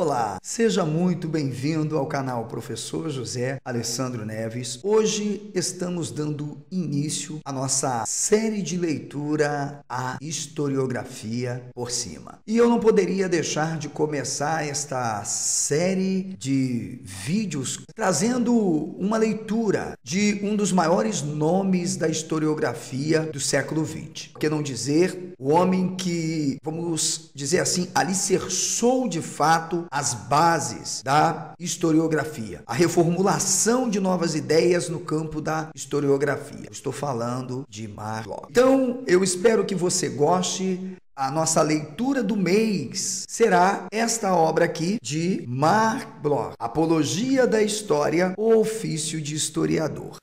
Olá, seja muito bem-vindo ao canal Professor José Alessandro Neves. Hoje estamos dando início à nossa série de leitura A Historiografia por Cima. E eu não poderia deixar de começar esta série de vídeos trazendo uma leitura de um dos maiores nomes da historiografia do século XX. Por que não dizer o homem que, vamos dizer assim, alicerçou de fato as bases da historiografia, a reformulação de novas ideias no campo da historiografia. Eu estou falando de Mark Bloch. Então, eu espero que você goste. A nossa leitura do mês será esta obra aqui de Mark Bloch, Apologia da História, o ofício de historiador.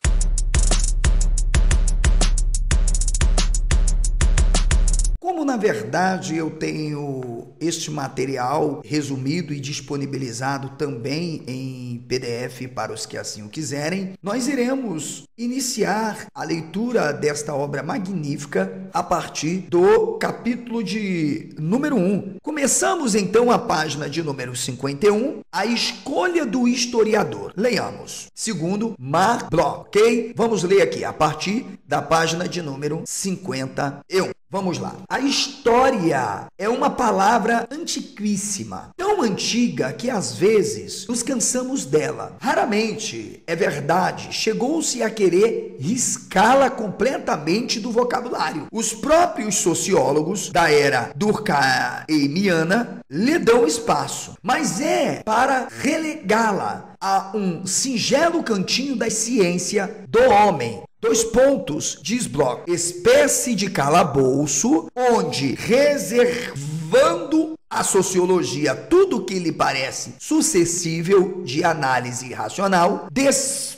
Como, na verdade, eu tenho este material resumido e disponibilizado também em PDF para os que assim o quiserem, nós iremos iniciar a leitura desta obra magnífica a partir do capítulo de número 1. Começamos, então, a página de número 51, a escolha do historiador. Leiamos. Segundo Mark Bloch, ok? Vamos ler aqui a partir da página de número 51. Vamos lá. A história é uma palavra antiquíssima, tão antiga que às vezes nos cansamos dela. Raramente, é verdade, chegou-se a querer riscá-la completamente do vocabulário. Os próprios sociólogos da era durkheimiana lhe dão espaço, mas é para relegá-la a um singelo cantinho da ciência do homem. Dois pontos, diz Bloch, espécie de calabouço onde, reservando à sociologia tudo o que lhe parece suscetível de análise racional, despejam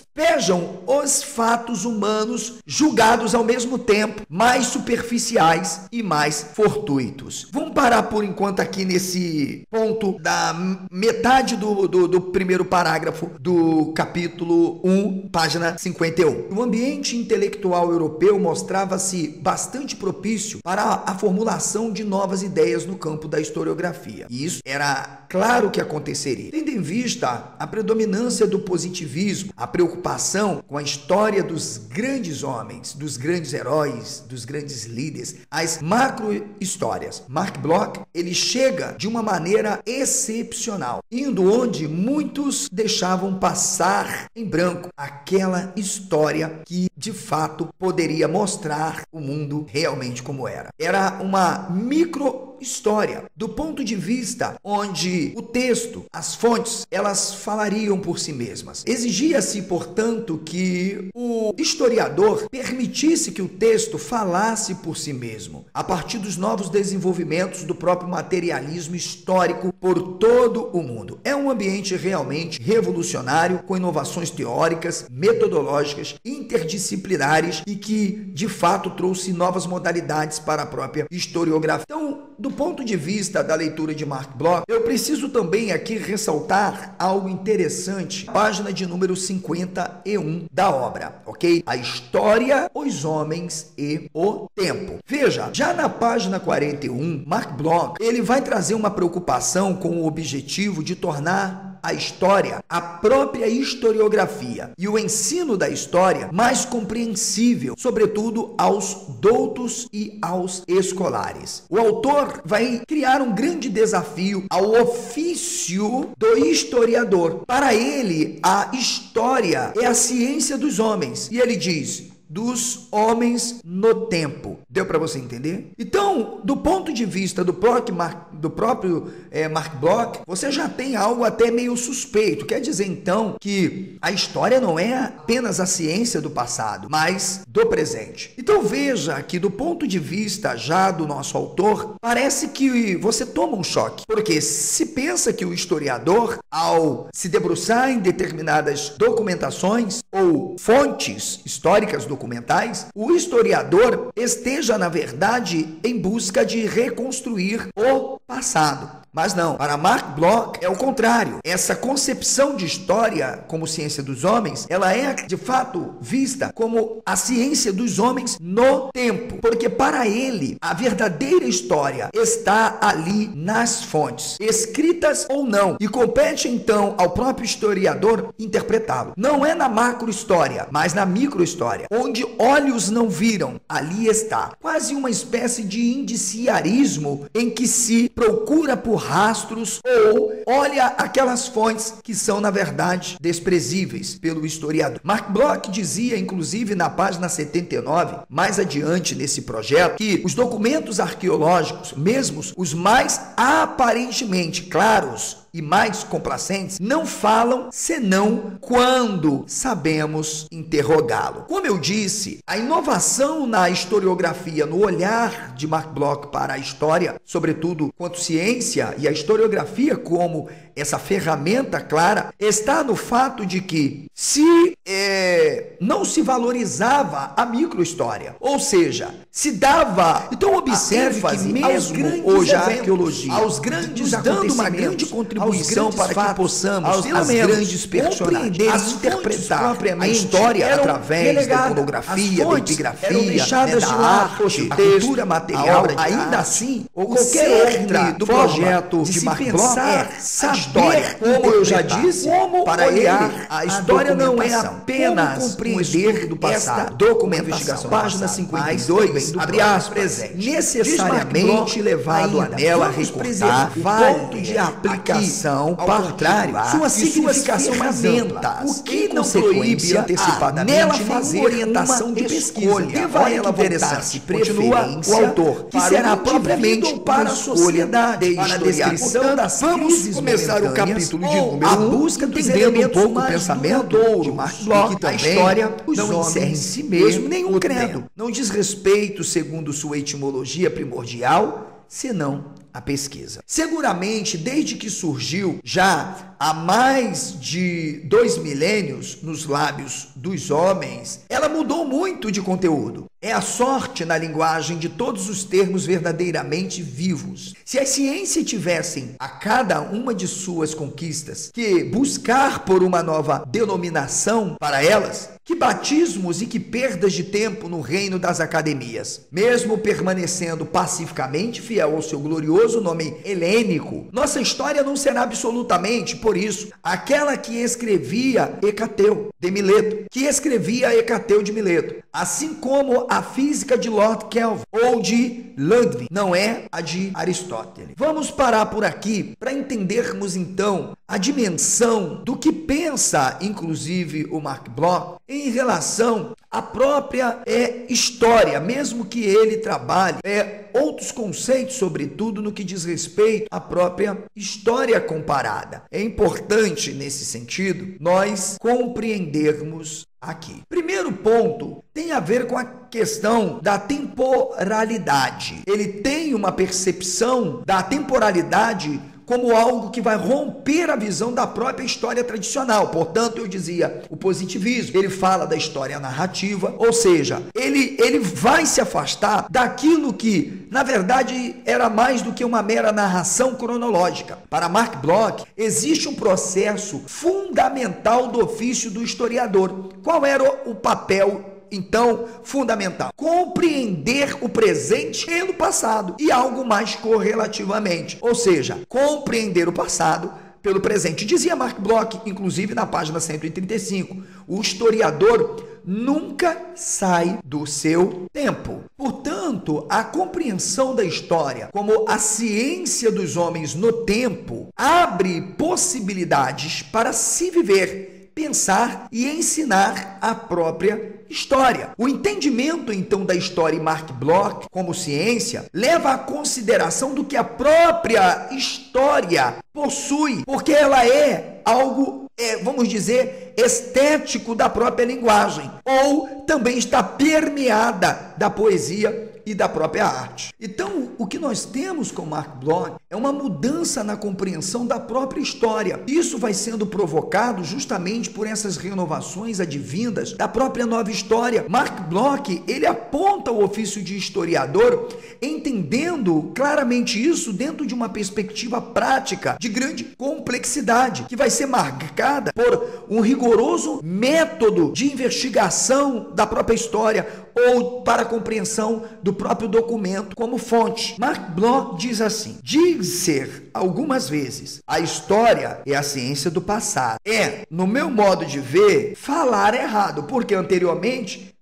os fatos humanos julgados ao mesmo tempo, mais superficiais e mais fortuitos. Vamos parar por enquanto aqui nesse ponto da metade do primeiro parágrafo do capítulo 1, página 51. O ambiente intelectual europeu mostrava-se bastante propício para a formulação de novas ideias no campo da historiografia. E isso era claro que aconteceria. Tendo em vista a predominância do positivismo, a preocupação com a história dos grandes homens, dos grandes heróis, dos grandes líderes, as macro-histórias. Mark Bloch, ele chega de uma maneira excepcional, indo onde muitos deixavam passar em branco aquela história que, de fato, poderia mostrar o mundo realmente como era. Era uma micro-história, do ponto de vista onde o texto, as fontes, elas falariam por si mesmas. Exigia-se, portanto, que o historiador permitisse que o texto falasse por si mesmo, a partir dos novos desenvolvimentos do próprio materialismo histórico por todo o mundo. É um ambiente realmente revolucionário, com inovações teóricas, metodológicas, interdisciplinares e que, de fato, trouxe novas modalidades para a própria historiografia. Então, do ponto de vista da leitura de Mark Bloch, eu preciso também aqui ressaltar algo interessante, página de número 51 da obra, ok? A história, os homens e o tempo. Veja, já na página 41, Mark Bloch, ele vai trazer uma preocupação com o objetivo de tornar a história, a própria historiografia e o ensino da história mais compreensível, sobretudo aos doutos e aos escolares. O autor vai criar um grande desafio ao ofício do historiador. Para ele, a história é a ciência dos homens. E ele diz: dos homens no tempo. Deu para você entender? Então, do ponto de vista do próprio Mark Bloch, você já tem algo até meio suspeito. Quer dizer, então, que a história não é apenas a ciência do passado, mas do presente. Então, veja que do ponto de vista já do nosso autor, parece que você toma um choque. Porque se pensa que o historiador, ao se debruçar em determinadas documentações ou fontes históricas documentais, o historiador esteja, na verdade, em busca de reconstruir o passado. Mas não, para Mark Bloch é o contrário. Essa concepção de história como ciência dos homens, ela é de fato vista como a ciência dos homens no tempo, porque para ele a verdadeira história está ali nas fontes, escritas ou não, e compete então ao próprio historiador interpretá-lo. Não é na macrohistória, mas na microhistória, onde olhos não viram, ali está. Quase uma espécie de indiciarismo em que se procura por rastros ou olha aquelas fontes que são, na verdade, desprezíveis pelo historiador. Mark Bloch dizia, inclusive, na página 79, mais adiante nesse projeto, que os documentos arqueológicos, mesmo os mais aparentemente claros e mais complacentes, não falam senão quando sabemos interrogá-lo. Como eu disse, a inovação na historiografia, no olhar de Mark Bloch para a história, sobretudo quanto ciência e a historiografia como essa ferramenta clara, está no fato de que não se valorizava a microhistória, ou seja, se dava, então observe que mesmo hoje a arqueologia, aos grandes dando uma grande contribuição para que possamos, pelo menos, grandes compreender e interpretar a história através da iconografia, da epigrafia, da arte, a cultura material, ainda assim, ou qualquer outra do projeto de Mark Bloch saber, como eu já disse, para olhar a história não é apenas um estudo do passado, documentação, página 52, abre aspas, necessariamente levado a nela recortar ponto de aplicação particular, sua significação mais ampla, o que não proíbe antecipadamente fazer orientação de pesquisa, deva ela voltar-se preferência o autor, que será propriamente para a sociedade, para a descrição das crises começar o capítulo de número 1, a busca dos elementos o pensamento de Mark Bloch, a história não encerra em si mesmo nenhum credo, não diz respeito, segundo sua etimologia primordial, senão a pesquisa. Seguramente, desde que surgiu já há mais de 2 milênios nos lábios dos homens, ela mudou muito de conteúdo. É a sorte na linguagem de todos os termos verdadeiramente vivos. Se a ciência tivessem a cada uma de suas conquistas que buscar por uma nova denominação para elas, que batismos e que perdas de tempo no reino das academias. Mesmo permanecendo pacificamente fiel ao seu glorioso nome helênico, nossa história não será absolutamente, por isso, aquela que escrevia Hecateu de Mileto, assim como a física de Lord Kelvin ou de Ludwig, não é a de Aristóteles. Vamos parar por aqui para entendermos então a dimensão do que pensa, inclusive, o Mark Bloch em relação à própria história, mesmo que ele trabalhe outros conceitos, sobretudo no que diz respeito à própria história comparada. É importante, nesse sentido, nós compreendermos aqui. Primeiro ponto tem a ver com a questão da temporalidade. Ele tem uma percepção da temporalidade como algo que vai romper a visão da própria história tradicional. Portanto, eu dizia, o positivismo, ele fala da história narrativa, ou seja, ele vai se afastar daquilo que, na verdade, era mais do que uma mera narração cronológica. Para Mark Bloch, existe um processo fundamental do ofício do historiador. Qual era o papel então, fundamental, compreender o presente pelo passado e algo mais correlativamente, ou seja, compreender o passado pelo presente. Dizia Mark Bloch, inclusive na página 135, o historiador nunca sai do seu tempo. Portanto, a compreensão da história como a ciência dos homens no tempo abre possibilidades para se viver, pensar e ensinar a própria história. O entendimento, então, da história em Mark Bloch como ciência leva à consideração do que a própria história possui, porque ela é algo, vamos dizer, estético da própria linguagem, ou também está permeada da poesia e da própria arte. Então, o que nós temos com Mark Bloch é uma mudança na compreensão da própria história. Isso vai sendo provocado justamente por essas renovações advindas da própria nova história. Mark Bloch, ele aponta o ofício de historiador, entendendo claramente isso dentro de uma perspectiva prática de grande complexidade, que vai ser marcada por um rigoroso método de investigação da própria história ou para a compreensão do próprio documento como fonte. Mark Bloch diz assim: diz ser algumas vezes a história é a ciência do passado. No meu modo de ver, falar errado, porque anteriormente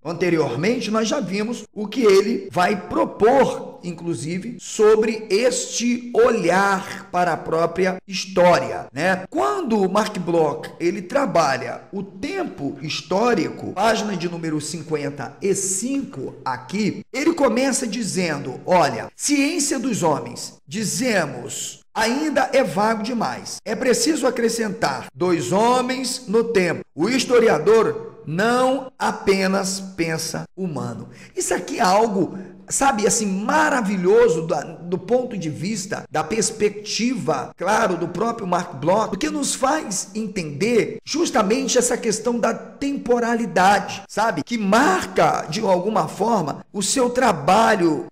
nós já vimos o que ele vai propor, inclusive, sobre este olhar para a própria história, né? Quando Mark Bloch, ele trabalha o tempo histórico, página de número 55 aqui, ele começa dizendo, olha, ciência dos homens, dizemos, ainda é vago demais. É preciso acrescentar 2 homens no tempo. O historiador não apenas pensa humano. Isso aqui é algo, sabe, assim, maravilhoso do ponto de vista, da perspectiva, claro, do próprio Mark Bloch, porque nos faz entender justamente essa questão da temporalidade, sabe, que marca, de alguma forma, o seu trabalho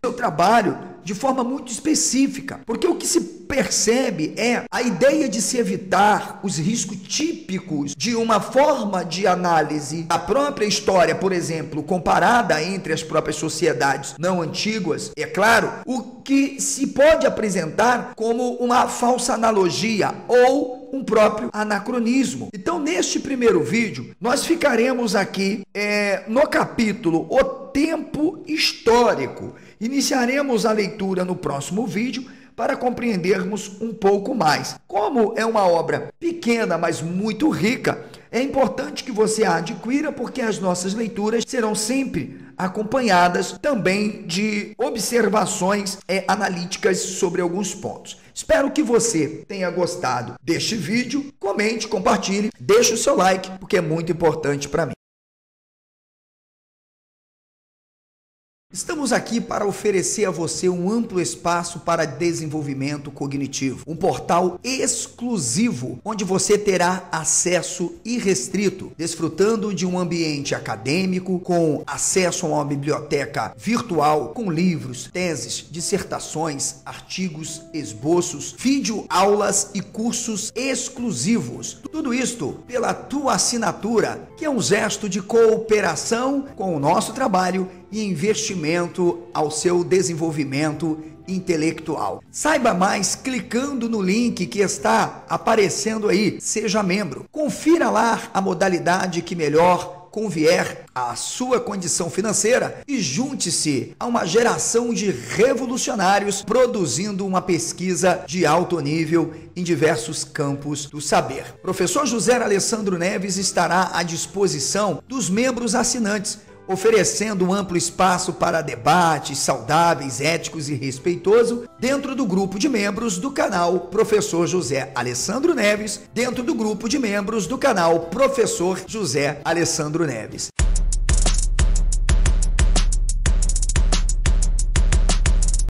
de forma muito específica, porque o que se percebe é a ideia de se evitar os riscos típicos de uma forma de análise da própria história, por exemplo, comparada entre as próprias sociedades não antigas, é claro, o que se pode apresentar como uma falsa analogia ou um próprio anacronismo. Então, neste primeiro vídeo, nós ficaremos aqui no capítulo O Tempo Histórico. Iniciaremos a leitura no próximo vídeo para compreendermos um pouco mais. Como é uma obra pequena, mas muito rica, é importante que você a adquira, porque as nossas leituras serão sempre acompanhadas também de observações analíticas sobre alguns pontos. Espero que você tenha gostado deste vídeo. Comente, compartilhe, deixe o seu like, porque é muito importante para mim. Estamos aqui para oferecer a você um amplo espaço para desenvolvimento cognitivo, um portal exclusivo onde você terá acesso irrestrito, desfrutando de um ambiente acadêmico com acesso a uma biblioteca virtual com livros, teses, dissertações, artigos, esboços, videoaulas e cursos exclusivos. Tudo isto pela tua assinatura, que é um gesto de cooperação com o nosso trabalho e investimento ao seu desenvolvimento intelectual. Saiba mais clicando no link que está aparecendo aí. Seja membro. Confira lá a modalidade que melhor convier à sua condição financeira e junte-se a uma geração de revolucionários produzindo uma pesquisa de alto nível em diversos campos do saber. Professor José Alessandro Neves estará à disposição dos membros assinantes, oferecendo um amplo espaço para debates saudáveis, éticos e respeitosos dentro do grupo de membros do canal Professor José Alessandro Neves, dentro do grupo de membros do canal Professor José Alessandro Neves.